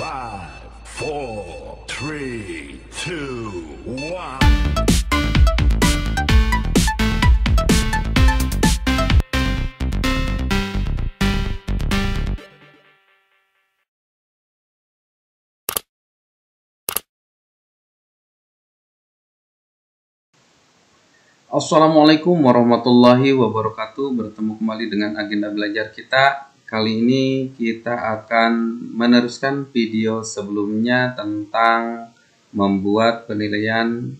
5, 4, 3, 2, 1. Assalamualaikum warahmatullahi wabarakatuh. Bertemu kembali dengan agenda belajar kita. Kali ini kita akan meneruskan video sebelumnya tentang membuat penilaian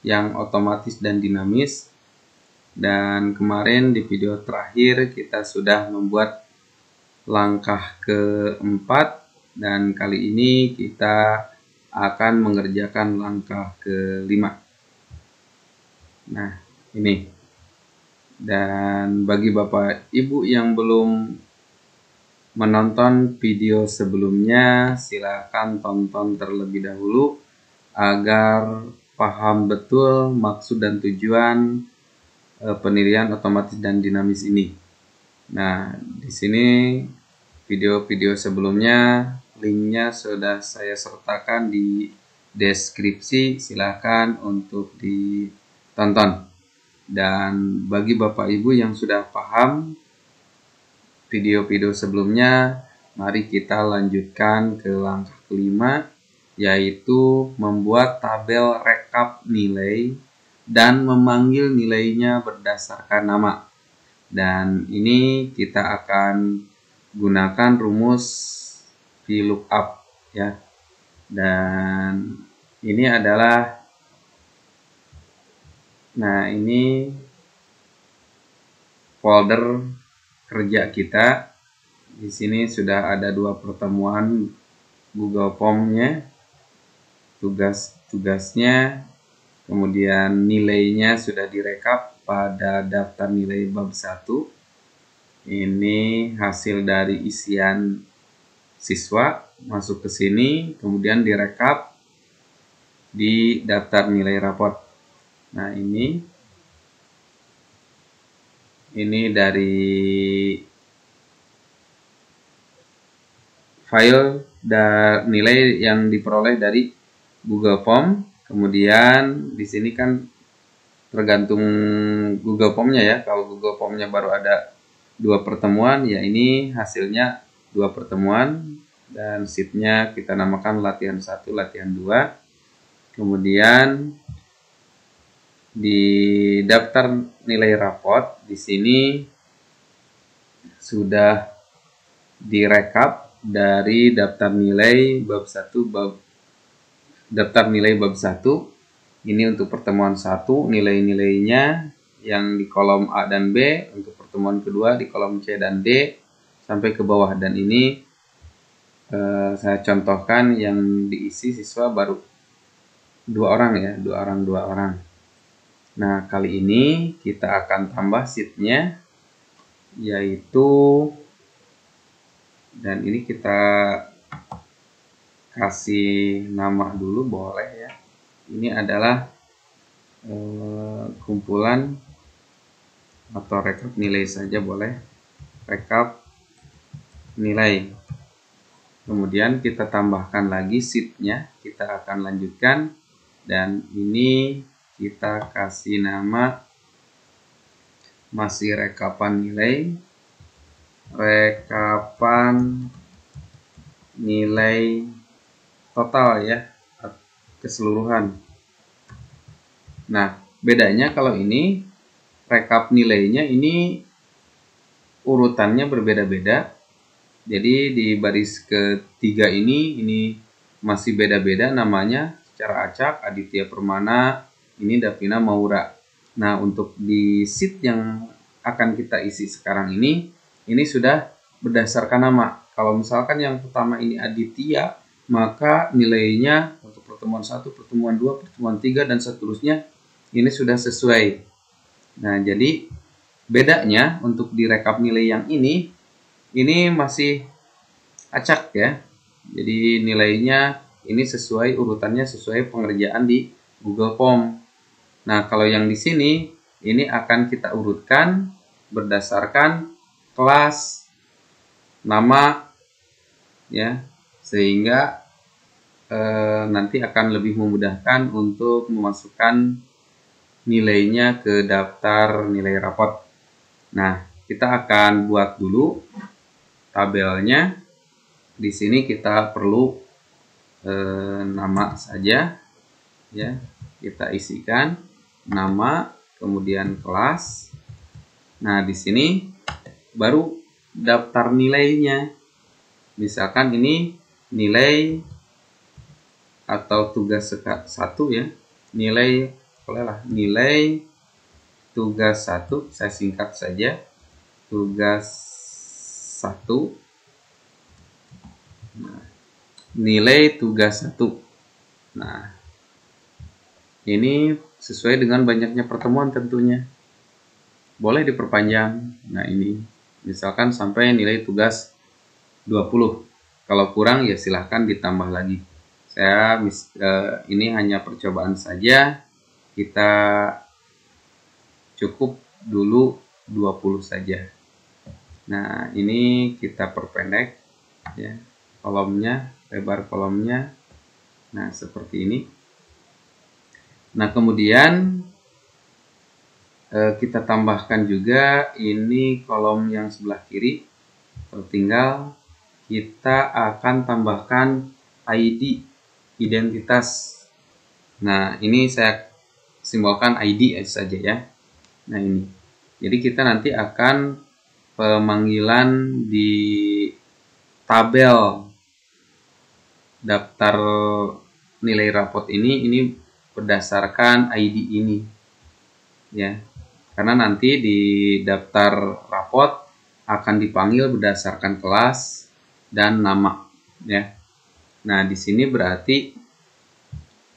yang otomatis dan dinamis. Dan kemarin di video terakhir kita sudah membuat langkah keempat, dan kali ini kita akan mengerjakan langkah kelima. Nah, ini. Dan bagi Bapak Ibu yang belum menonton video sebelumnya, silakan tonton terlebih dahulu agar paham betul maksud dan tujuan penilaian otomatis dan dinamis ini. Nah, di sini video-video sebelumnya linknya sudah saya sertakan di deskripsi, silakan untuk tonton. Dan bagi Bapak Ibu yang sudah paham video-video sebelumnya, mari kita lanjutkan ke langkah kelima, yaitu membuat tabel rekap nilai dan memanggil nilainya berdasarkan nama. Dan ini kita akan gunakan rumus VLOOKUP ya. Dan ini adalah, nah, ini folder kerja kita. Di sini sudah ada 2 pertemuan Google Form-nya, tugas-tugasnya, kemudian nilainya sudah direkap pada daftar nilai bab 1. Ini hasil dari isian siswa masuk ke sini, kemudian direkap di daftar nilai raport. Nah, ini dari file dan nilai yang diperoleh dari Google Form. Kemudian di sini kan tergantung Google Form-nya ya. Kalau Google Form-nya baru ada 2 pertemuan, ya ini hasilnya 2 pertemuan, dan sheet-nya kita namakan latihan 1, latihan 2. Kemudian di daftar nilai raport di sini sudah direkap dari daftar nilai bab 1, daftar nilai bab 1. Ini untuk pertemuan 1 nilai-nilainya yang di kolom A dan B, untuk pertemuan kedua di kolom C dan D sampai ke bawah. Dan ini saya contohkan yang diisi siswa baru 2 orang ya, 2 orang. Nah, kali ini kita akan tambah sheet-nya, yaitu, dan ini kita kasih nama dulu boleh ya. Ini adalah kumpulan atau rekap nilai saja boleh, rekap nilai. Kemudian kita tambahkan lagi sheet-nya, kita akan lanjutkan, dan ini kita kasih nama masih rekapan nilai total ya, keseluruhan. Nah, bedanya kalau ini rekap nilainya ini urutannya berbeda-beda. Jadi di baris ketiga ini masih beda-beda namanya secara acak, Aditya Permana, ini Davina Maura. Nah, untuk di sheet yang akan kita isi sekarang ini sudah berdasarkan nama. Kalau misalkan yang pertama ini Aditya, maka nilainya untuk pertemuan 1, pertemuan 2, pertemuan 3, dan seterusnya ini sudah sesuai. Nah, jadi bedanya untuk direkap nilai yang ini masih acak ya. Jadi nilainya ini sesuai urutannya, sesuai pengerjaan di Google Form. Nah, kalau yang di sini ini akan kita urutkan berdasarkan kelas, nama ya, sehingga nanti akan lebih memudahkan untuk memasukkan nilainya ke daftar nilai rapot. Nah, kita akan buat dulu tabelnya. Di sini kita perlu nama saja, ya. Kita isikan nama, kemudian kelas. Nah, di sini baru daftar nilainya. Misalkan ini nilai atau tugas 1 ya. Nilai tugas 1, saya singkat saja. Tugas 1. Nah, nilai tugas 1. Nah, ini sesuai dengan banyaknya pertemuan tentunya. Boleh diperpanjang. Nah, ini misalkan sampai nilai tugas 20. Kalau kurang ya silahkan ditambah lagi. Ini hanya percobaan saja. Kita cukup dulu 20 saja. Nah, ini kita perpendek ya, kolomnya, lebar kolomnya. Nah, seperti ini. Nah, kemudian kita tambahkan juga ini kolom yang sebelah kiri. Tinggal kita akan tambahkan ID, identitas. Nah, ini saya simbolkan ID saja ya. Nah, ini. Jadi kita nanti akan pemanggilan di tabel daftar nilai rapot ini berdasarkan ID ini. Ya. Karena nanti di daftar rapot akan dipanggil berdasarkan kelas dan nama, ya. Nah, di sini berarti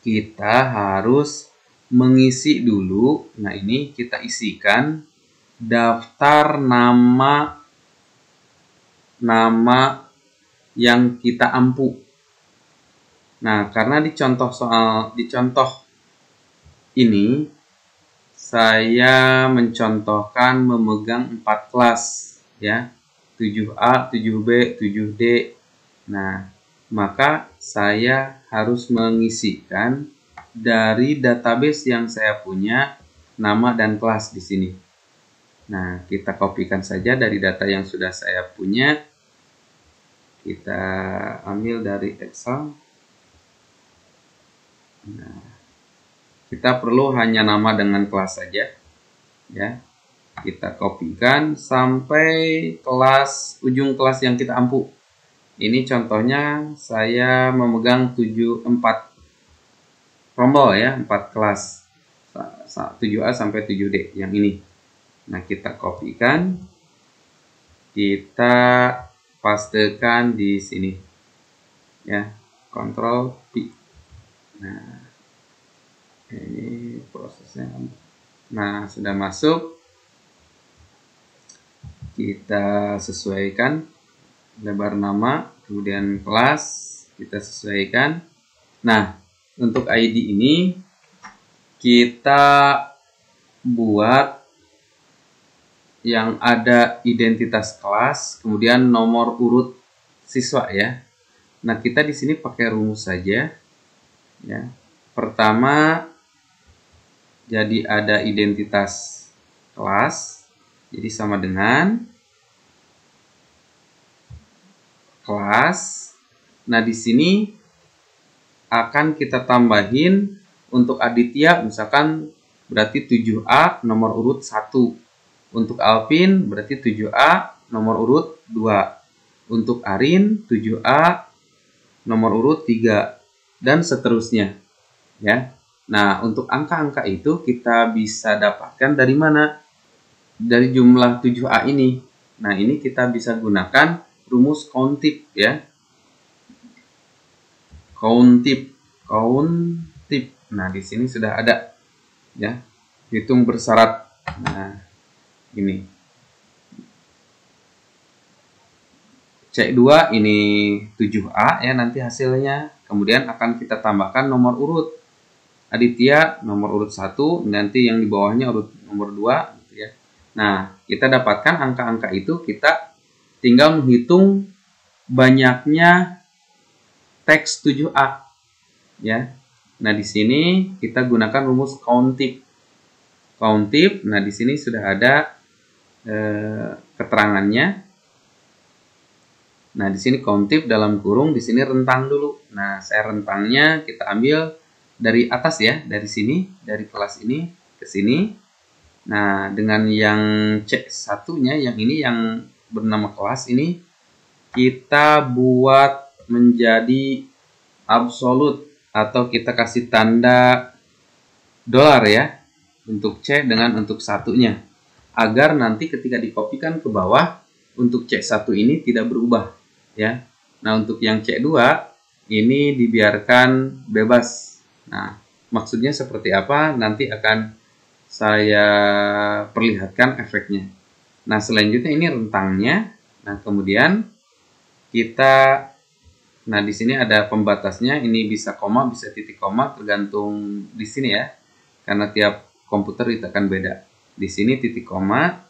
kita harus mengisi dulu. Nah, ini kita isikan daftar nama yang kita ampu. Nah, karena di contoh ini saya mencontohkan memegang 4 kelas ya, 7A, 7B, 7D. Nah, maka saya harus mengisikan dari database yang saya punya nama dan kelas di sini. Nah, kita kopikan saja dari data yang sudah saya punya. Kita ambil dari Excel. Nah, kita perlu hanya nama dengan kelas saja, ya. Kita kopikan sampai ujung kelas yang kita ampu. Ini contohnya saya memegang 4 rombol ya, 4 kelas 7A sampai 7D yang ini. Nah, kita kopikan, kita pastekan di sini, ya, Ctrl P. Nah, ini prosesnya. Nah, sudah masuk. Kita sesuaikan lebar nama, kemudian kelas kita sesuaikan. Nah, untuk ID ini kita buat yang ada identitas kelas, kemudian nomor urut siswa ya. Nah, kita di sini pakai rumus saja ya. Pertama, jadi ada identitas kelas, jadi sama dengan kelas. Nah, di sini akan kita tambahin untuk Aditya, misalkan berarti 7A nomor urut 1. Untuk Alvin berarti 7A nomor urut 2. Untuk Arin 7A nomor urut 3 dan seterusnya ya. Nah, untuk angka-angka itu kita bisa dapatkan dari mana? Dari jumlah 7A ini. Nah, ini kita bisa gunakan rumus COUNTIP ya. COUNTIP. Nah, di sini sudah ada ya. Hitung bersyarat. Nah, ini. C2 ini 7A ya nanti hasilnya. Kemudian akan kita tambahkan nomor urut. Aditya nomor urut 1, nanti yang di bawahnya urut nomor 2 gitu ya. Nah, kita dapatkan angka-angka itu, kita tinggal menghitung banyaknya teks 7A ya. Nah, di sini kita gunakan rumus COUNTIP. COUNTIP, nah di sini sudah ada keterangannya. Nah, di sini COUNTIP dalam kurung, di sini rentang dulu. Nah, saya rentangnya kita ambil dari atas ya, dari sini, dari kelas ini ke sini. Nah, dengan yang C1-nya, yang ini yang bernama kelas ini, kita buat menjadi absolut atau kita kasih tanda dolar ya, untuk C dengan untuk satunya. Agar nanti ketika dikopikan ke bawah, untuk C1 ini tidak berubah ya. Nah, untuk yang C2 ini dibiarkan bebas. Nah, maksudnya seperti apa nanti akan saya perlihatkan efeknya. Nah, selanjutnya ini rentangnya. Nah, kemudian kita, nah di sini ada pembatasnya. Ini bisa koma, bisa titik koma, tergantung di sini ya. Karena tiap komputer itu akan beda. Di sini titik koma.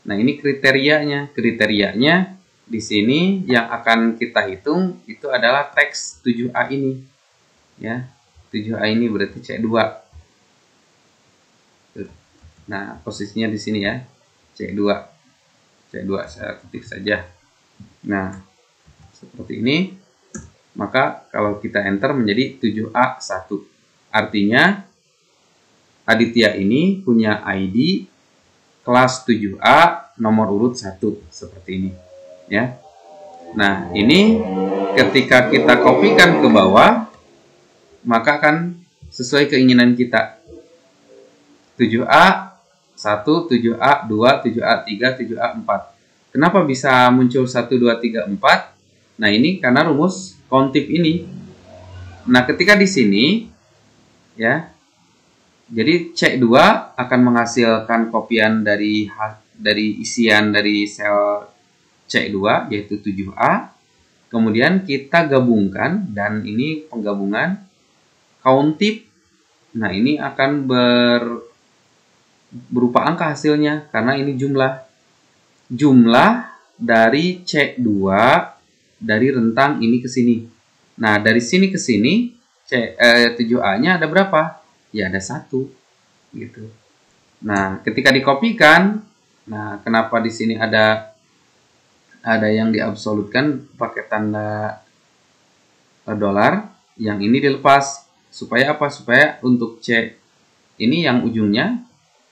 Nah, ini kriterianya. Kriterianya di sini yang akan kita hitung itu adalah teks 7A ini. Ya, 7A ini berarti C2. Nah, posisinya di sini ya. C2. C2 saya ketik saja. Nah, seperti ini. Maka kalau kita enter menjadi 7A1. Artinya Aditya ini punya ID kelas 7A nomor urut 1 seperti ini ya. Nah, ini ketika kita kopikan ke bawah maka akan sesuai keinginan kita. 7A 1, 7A 2, 7A 3, 7A 4. Kenapa bisa muncul 1, 2, 3, 4? Nah, ini karena rumus COUNTIP ini. Nah, ketika di sini ya, jadi C2 akan menghasilkan kopian dari isian dari sel C2 yaitu 7A. Kemudian kita gabungkan dan ini penggabungan COUNTIP. Nah, ini akan berupa angka hasilnya karena ini jumlah dari C2 dari rentang ini ke sini. Nah, dari sini ke sini 7A-nya ada berapa? Ya, ada 1 gitu. Nah, ketika dikopikan, nah kenapa di sini ada yang diabsolutkan pakai tanda dolar, yang ini dilepas supaya apa? Supaya untuk C ini yang ujungnya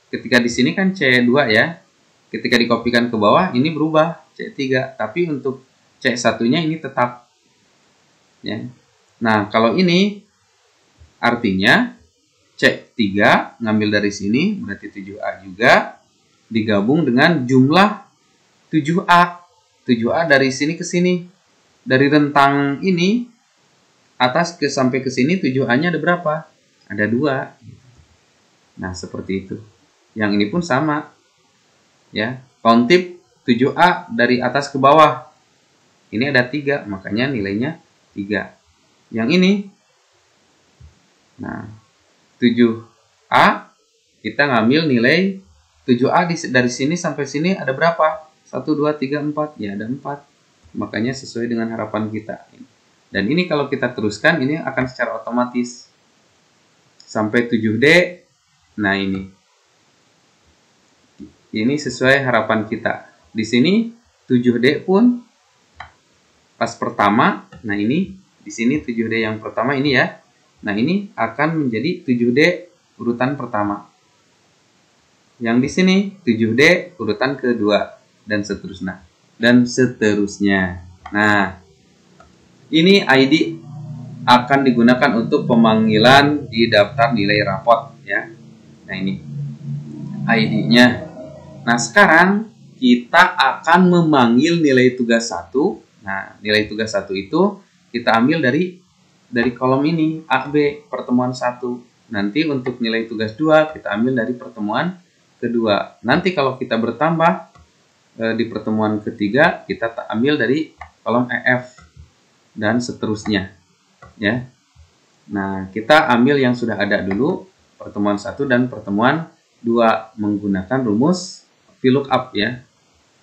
ketika di sini kan C2 ya. Ketika dikopikan ke bawah ini berubah C3, tapi untuk C1-nya ini tetap ya. Nah, kalau ini artinya C3 ngambil dari sini berarti 7A juga digabung dengan jumlah 7A. 7A dari sini ke sini. Dari rentang ini atas ke sampai ke sini 7A-nya ada berapa? Ada 2. Nah, seperti itu. Yang ini pun sama. Ya, COUNTIP 7A dari atas ke bawah. Ini ada 3, makanya nilainya 3. Yang ini nah 7A kita ngambil nilai 7A dari sini sampai sini ada berapa? 1, 2, 3, 4. Ya, ada 4. Makanya sesuai dengan harapan kita. Dan ini kalau kita teruskan ini akan secara otomatis sampai 7D. Nah, ini sesuai harapan kita. Di sini 7D pun pas pertama. Nah, ini di sini 7D yang pertama ini ya. Nah, ini akan menjadi 7D urutan pertama. Yang di sini 7D urutan kedua dan seterusnya. Nah, ini ID akan digunakan untuk pemanggilan di daftar nilai rapot ya. Nah, ini ID-nya. Nah, sekarang kita akan memanggil nilai tugas 1. Nah, nilai tugas 1 itu kita ambil dari kolom ini AB pertemuan 1. Nanti untuk nilai tugas 2 kita ambil dari pertemuan kedua. Nanti kalau kita bertambah di pertemuan ketiga kita ambil dari kolom EF dan seterusnya ya. Nah, kita ambil yang sudah ada dulu pertemuan 1 dan pertemuan 2 menggunakan rumus VLOOKUP ya.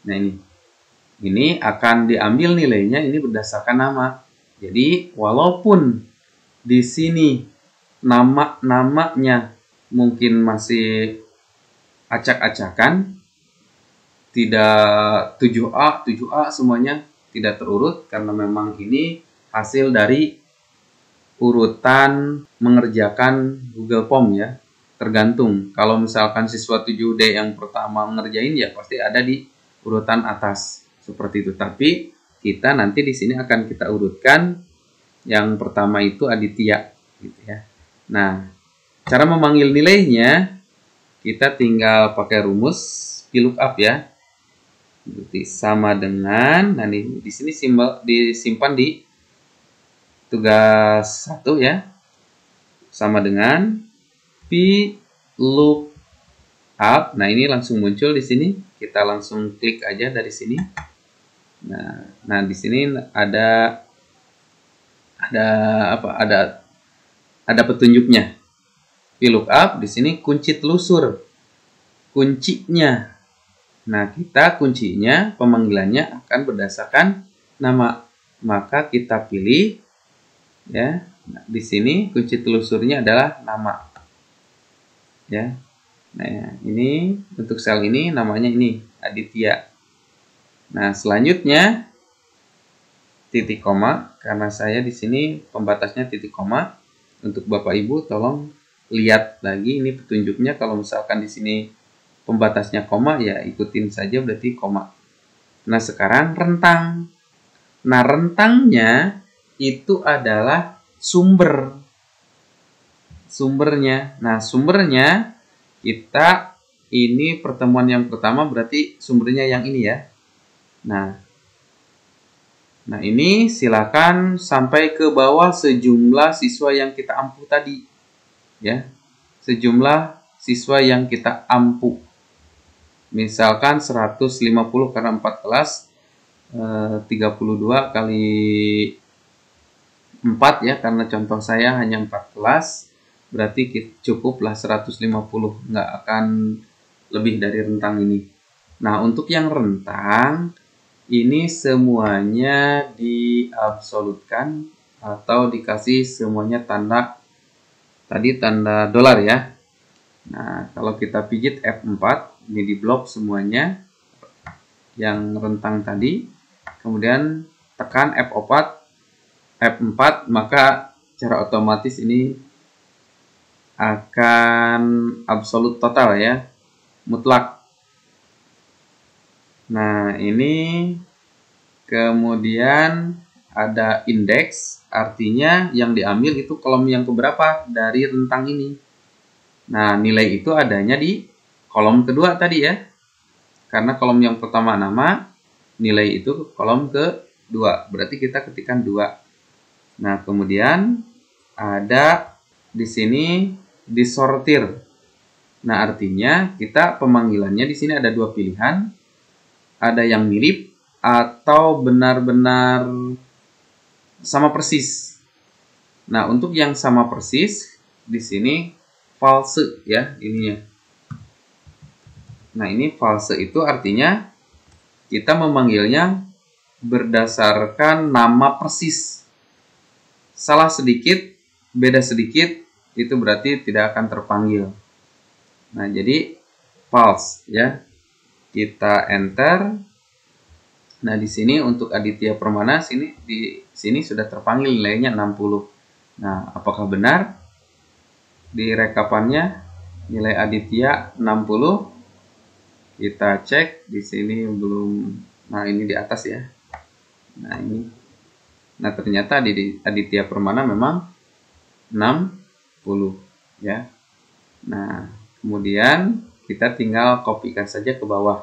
Nah, ini akan diambil nilainya ini berdasarkan nama. Jadi walaupun di sini namanya mungkin masih acak-acakan, tidak 7A semuanya tidak terurut karena memang ini hasil dari urutan mengerjakan Google Form ya. Tergantung. Kalau misalkan siswa 7D yang pertama ngerjain ya pasti ada di urutan atas seperti itu. Tapi kita nanti di sini akan kita urutkan yang pertama itu Aditya gitu ya. Nah, cara memanggil nilainya kita tinggal pakai rumus VLOOKUP ya. Berarti sama dengan, nah di sini simbol disimpan di tugas 1 ya. Sama dengan VLOOKUP. Nah, ini langsung muncul di sini. Kita langsung klik aja dari sini. Nah di sini ada petunjuknya. VLOOKUP di sini kunci telusur. Kuncinya. Nah, kita kuncinya pemanggilannya akan berdasarkan nama. Maka kita pilih ya. Nah, di sini kunci telusurnya adalah nama. Ya. Nah, ini untuk sel ini namanya ini Aditya. Nah, selanjutnya titik koma, karena saya di sini pembatasnya titik koma. Untuk Bapak Ibu tolong lihat lagi ini petunjuknya. Kalau misalkan di sini pembatasnya koma ya ikutin saja berarti koma. Nah, sekarang rentang. Nah, rentangnya itu adalah sumbernya. Nah, sumbernya kita ini pertemuan yang pertama berarti sumbernya yang ini ya. Nah ini silakan sampai ke bawah sejumlah siswa yang kita ampuh tadi ya. Sejumlah siswa yang kita ampuh. Misalkan 150 karena 4 kelas 32 kali 4 ya, karena contoh saya hanya 4 kelas, berarti cukuplah 150, nggak akan lebih dari rentang ini. Nah, untuk yang rentang, ini semuanya diabsolutkan atau dikasih semuanya tanda dolar ya. Nah, kalau kita pijit F4, ini di blok semuanya yang rentang tadi. Kemudian tekan F4, maka secara otomatis ini akan absolut total ya, mutlak. Nah, ini kemudian ada indeks, artinya yang diambil itu kolom yang keberapa dari rentang ini. Nah, nilai itu adanya di kolom kedua tadi ya. Karena kolom yang pertama nama, nilai itu kolom kedua. Berarti kita ketikkan 2. Nah, kemudian ada di sini disortir. Nah, artinya kita pemanggilannya di sini ada 2 pilihan. Ada yang mirip atau benar-benar sama persis. Nah, untuk yang sama persis di sini false ya ininya. Nah, ini false itu artinya kita memanggilnya berdasarkan nama persis. Salah sedikit, beda sedikit, itu berarti tidak akan terpanggil. Nah, jadi false ya. Kita enter. Nah, di sini untuk Aditya Permana di sini sudah terpanggil nilainya 60. Nah, apakah benar? Di rekapannya nilai Aditya 60. Kita cek di sini belum. Nah, ini di atas ya. Nah, ini. Nah, ternyata di Aditya Permana memang 60 ya. Nah, kemudian kita tinggal kopikan saja ke bawah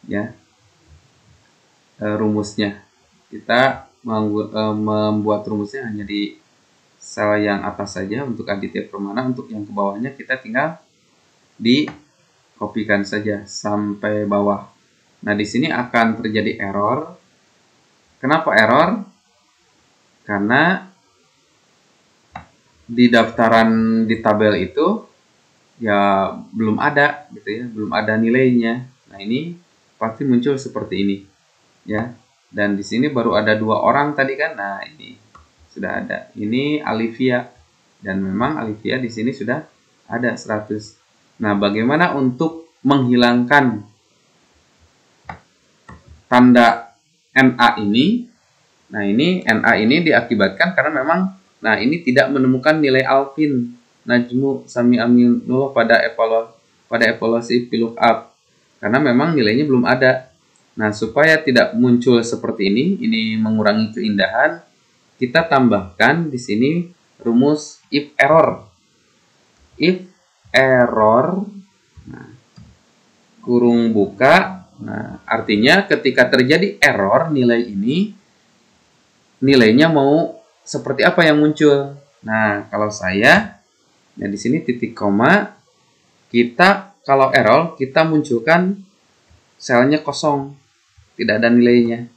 ya rumusnya. Kita membuat rumusnya hanya di sel yang atas saja untuk Aditya Permana. Untuk yang ke bawahnya kita tinggal dikopikan saja sampai bawah. Nah, di sini akan terjadi error. Kenapa error? Karena di daftaran di tabel itu ya belum ada gitu ya, belum ada nilainya. Nah, ini pasti muncul seperti ini ya. Dan di sini baru ada 2 orang tadi kan. Nah, ini sudah ada. Ini Alivia. Dan memang Alivia di sini sudah ada 100. Nah, bagaimana untuk menghilangkan tanda NA ini? Nah, ini NA ini diakibatkan karena memang ini tidak menemukan nilai Alvin, Najmu, Sami, Aminullah pada evaluasi VLOOKUP. Karena memang nilainya belum ada. Nah, supaya tidak muncul seperti ini mengurangi keindahan, kita tambahkan di sini rumus if error. If error, kurung buka, artinya ketika terjadi error nilai ini, nilainya mau seperti apa yang muncul. Nah, kalau saya, di sini titik koma, kita kalau error, kita munculkan selnya kosong. Tidak ada nilainya.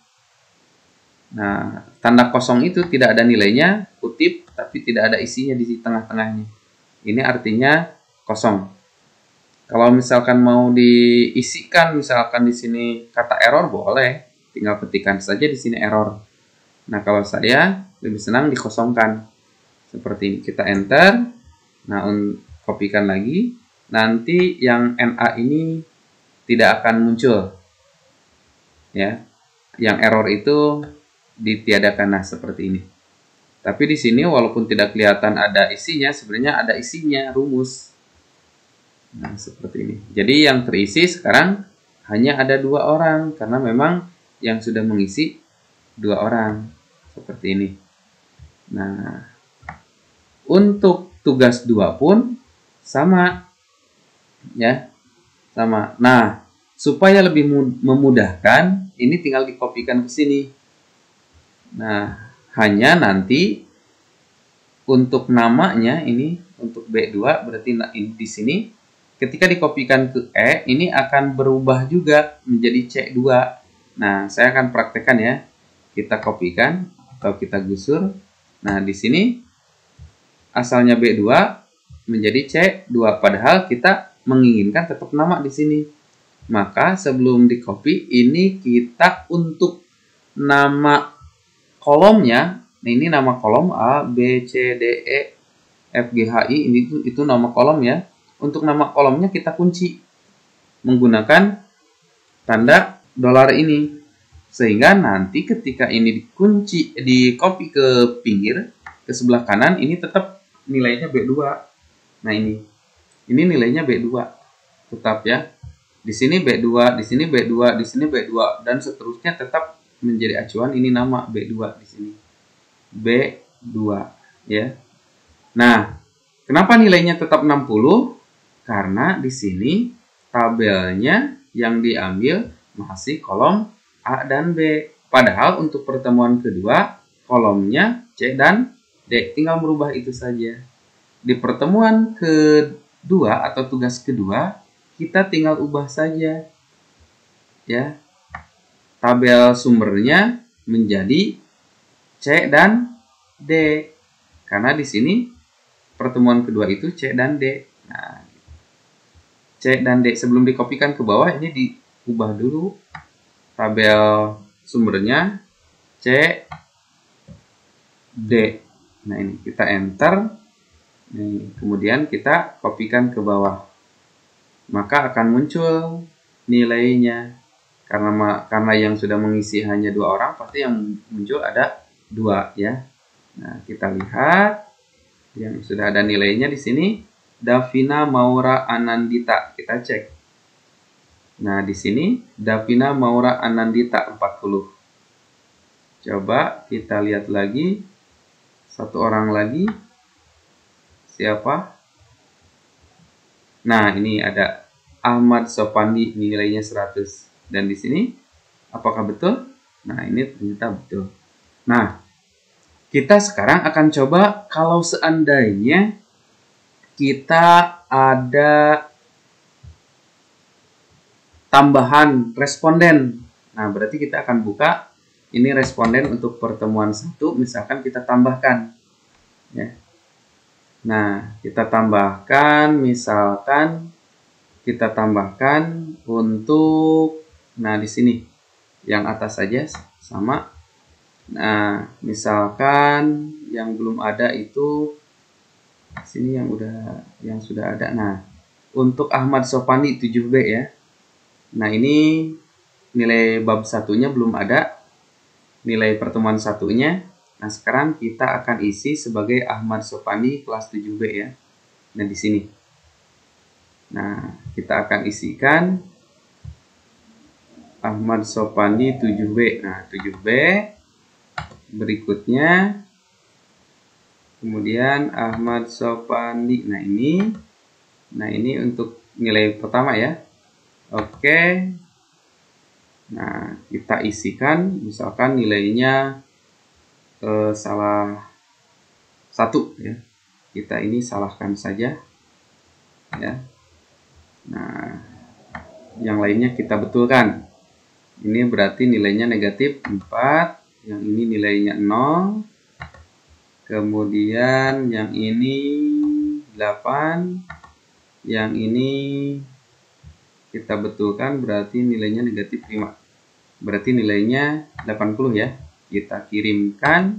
Nah, tanda kosong itu tidak ada nilainya, kutip, tapi tidak ada isinya di tengah-tengahnya. Ini artinya kosong. Kalau misalkan mau diisikan, misalkan di sini kata error, boleh. Tinggal ketikkan saja di sini error. Nah, kalau saya lebih senang dikosongkan. Seperti ini. Kita enter. Nah, kopikan lagi. Nanti yang NA ini tidak akan muncul. Ya, yang error itu ditiadakan. Nah, seperti ini. Tapi di sini walaupun tidak kelihatan ada isinya, sebenarnya ada isinya, rumus. Nah, seperti ini. Jadi yang terisi sekarang hanya ada 2 orang karena memang yang sudah mengisi 2 orang. Seperti ini. Nah, untuk tugas 2 pun sama. Ya. Sama. Nah, supaya lebih memudahkan, ini tinggal dikopikan ke sini. Nah, hanya nanti untuk namanya ini untuk B2 berarti di sini ketika dikopikan ke E ini akan berubah juga menjadi C2. Nah, saya akan praktekkan ya. Kita kopikan atau kita gusur. Nah, di sini asalnya B2 menjadi C2 padahal kita menginginkan tetap nama di sini. Maka sebelum di copy ini kita untuk nama kolomnya, ini nama kolom A, B, C, D, E, F, G, H, I, ini itu nama kolom ya. Untuk nama kolomnya kita kunci menggunakan tanda dolar ini. Sehingga nanti ketika ini dikunci, di copy ke pinggir, ke sebelah kanan, ini tetap nilainya B2. Nah, ini nilainya B2. Tetap ya. Di sini B2, di sini B2, di sini B2 dan seterusnya tetap menjadi acuan ini nama B2 di sini. B2 ya. Nah, kenapa nilainya tetap 60? Karena di sini tabelnya yang diambil masih kolom A dan B. Padahal untuk pertemuan kedua kolomnya C dan D. Tinggal merubah itu saja. Di pertemuan kedua atau tugas kedua kita tinggal ubah saja ya tabel sumbernya menjadi C dan D karena di sini pertemuan kedua itu C dan D. Nah, C dan D sebelum dikopikan ke bawah ini diubah dulu tabel sumbernya C D. Nah, ini kita enter. Nih, kemudian kita kopikan ke bawah. Maka akan muncul nilainya. Karena yang sudah mengisi hanya 2 orang, pasti yang muncul ada 2 ya. Nah, kita lihat yang sudah ada nilainya di sini Davina Maura Anandita. Kita cek. Nah, di sini Davina Maura Anandita 40. Coba kita lihat lagi. 1 orang lagi. Siapa? Nah, ini ada Ahmad Sopandi nilainya 100. Dan di sini apakah betul? Nah, ini ternyata betul. Nah, kita sekarang akan coba kalau seandainya kita ada tambahan responden. Nah, berarti kita akan buka ini responden untuk pertemuan 1, misalkan kita tambahkan ya. Nah, kita tambahkan, misalkan kita tambahkan untuk, nah di sini yang atas saja sama. Nah, misalkan yang belum ada itu sini yang sudah ada. Nah, untuk Ahmad Sopandi 7B ya. Nah, ini nilai bab satunya belum ada. Nilai pertemuan satunya. Nah, sekarang kita akan isi sebagai Ahmad Sopandi kelas 7B ya. Nah, di sini. Nah, kita akan isikan Ahmad Sopandi 7B. Nah, 7B. Berikutnya kemudian Ahmad Sopandi. Nah, ini untuk nilai pertama ya. Oke. Nah, kita isikan misalkan nilainya salah satu ya. Kita ini salahkan saja ya. Nah, yang lainnya kita betulkan. Ini berarti nilainya negatif 4, yang ini nilainya 0. Kemudian yang ini 8, yang ini kita betulkan berarti nilainya negatif 5. Berarti nilainya 80 ya. Kita kirimkan.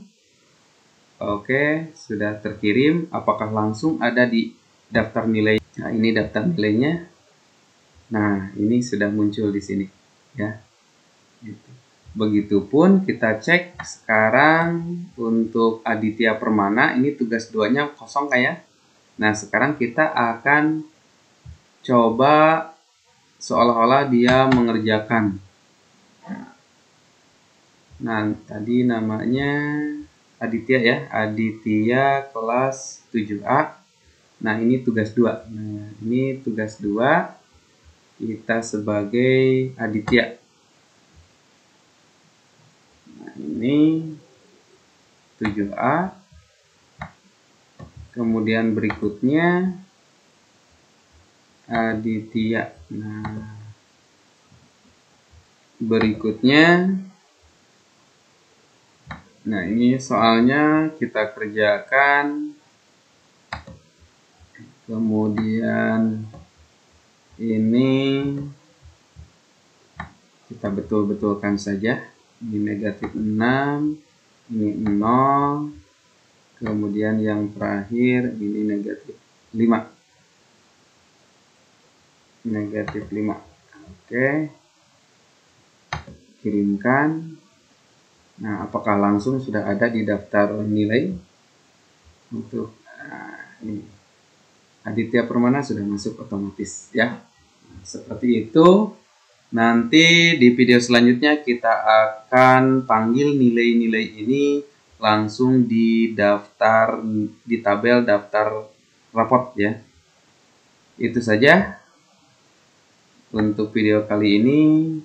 Oke, sudah terkirim. Apakah langsung ada di daftar nilai? Nah, ini daftar nilainya. Nah, ini sudah muncul di sini ya. Begitupun kita cek sekarang untuk Aditya Permana, ini tugas 2-nya kosong kayak. Nah, sekarang kita akan coba seolah-olah dia mengerjakan. Nah, tadi namanya Aditya ya, Aditya kelas 7A. Nah, ini tugas 2. Nah, ini tugas 2 kita sebagai Aditya. Ini 7A. Kemudian berikutnya Aditya. Nah, berikutnya, nah ini soalnya kita kerjakan. Kemudian ini kita betul-betulkan saja. Ini negatif 6, ini 0, kemudian yang terakhir ini negatif 5. Negatif 5. Oke. Kirimkan. Nah, apakah langsung sudah ada di daftar nilai? Untuk ini. Aditya Permana sudah masuk otomatis ya. Nah, seperti itu. Nanti di video selanjutnya kita akan panggil nilai-nilai ini langsung di daftar, di tabel daftar raport ya. Itu saja untuk video kali ini.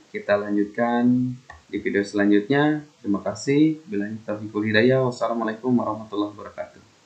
Kita lanjutkan di video selanjutnya. Terima kasih. Billahi taufiq wal hidayah. Wassalamualaikum warahmatullahi wabarakatuh.